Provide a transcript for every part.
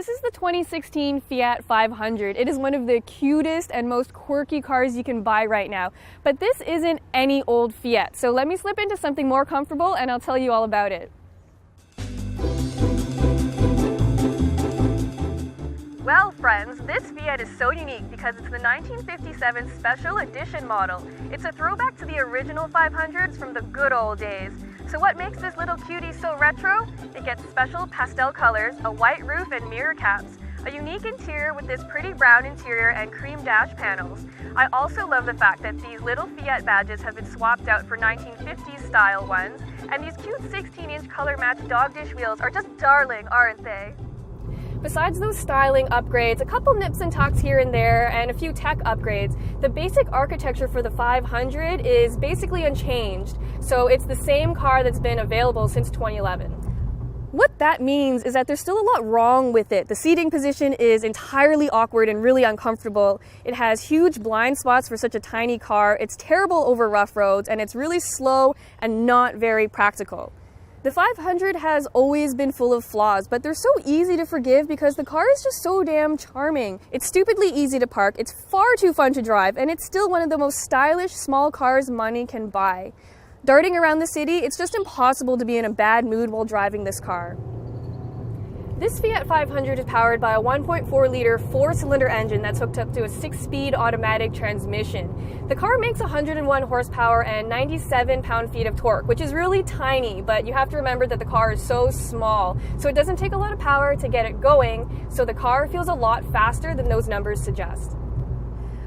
This is the 2016 Fiat 500. It is one of the cutest and most quirky cars you can buy right now. But this isn't any old Fiat, so let me slip into something more comfortable and I'll tell you all about it. Well, friends, this Fiat is so unique because it's the 1957 Special Edition model. It's a throwback to the original 500s from the good old days. So what makes this little cutie so retro? It gets special pastel colors, a white roof and mirror caps, a unique interior with this pretty brown interior and cream dash panels. I also love the fact that these little Fiat badges have been swapped out for 1950s style ones, and these cute 16-inch color-matched dog dish wheels are just darling, aren't they? Besides those styling upgrades, a couple nips and tucks here and there, and a few tech upgrades, the basic architecture for the 500 is basically unchanged, so it's the same car that's been available since 2011. What that means is that there's still a lot wrong with it. The seating position is entirely awkward and really uncomfortable. It has huge blind spots for such a tiny car, it's terrible over rough roads, and it's really slow and not very practical. The 500 has always been full of flaws, but they're so easy to forgive because the car is just so damn charming. It's stupidly easy to park, it's far too fun to drive, and it's still one of the most stylish small cars money can buy. Darting around the city, it's just impossible to be in a bad mood while driving this car. This Fiat 500 is powered by a 1.4-liter four-cylinder engine that's hooked up to a 6-speed automatic transmission. The car makes 101 horsepower and 97 pound-feet of torque, which is really tiny, but you have to remember that the car is so small, so it doesn't take a lot of power to get it going, so the car feels a lot faster than those numbers suggest.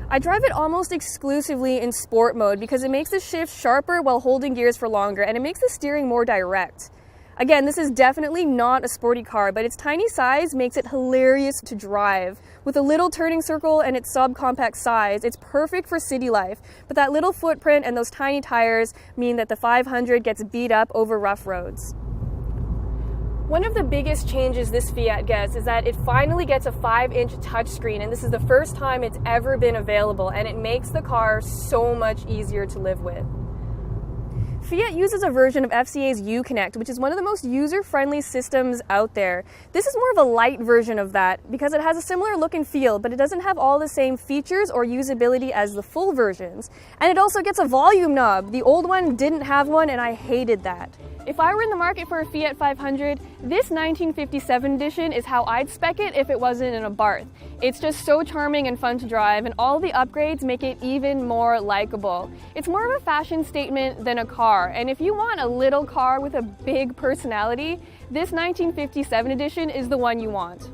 I drive it almost exclusively in sport mode because it makes the shift sharper while holding gears for longer, and it makes the steering more direct. Again, this is definitely not a sporty car, but its tiny size makes it hilarious to drive. With a little turning circle and its subcompact size, it's perfect for city life, but that little footprint and those tiny tires mean that the 500 gets beat up over rough roads. One of the biggest changes this Fiat gets is that it finally gets a 5-inch touchscreen, and this is the first time it's ever been available, and it makes the car so much easier to live with. Fiat uses a version of FCA's Uconnect, which is one of the most user-friendly systems out there. This is more of a light version of that because it has a similar look and feel, but it doesn't have all the same features or usability as the full versions. And it also gets a volume knob. The old one didn't have one, and I hated that. If I were in the market for a Fiat 500, this 1957 edition is how I'd spec it if it wasn't in a Barth. It's just so charming and fun to drive, and all the upgrades make it even more likable. It's more of a fashion statement than a car, and if you want a little car with a big personality, this 1957 edition is the one you want.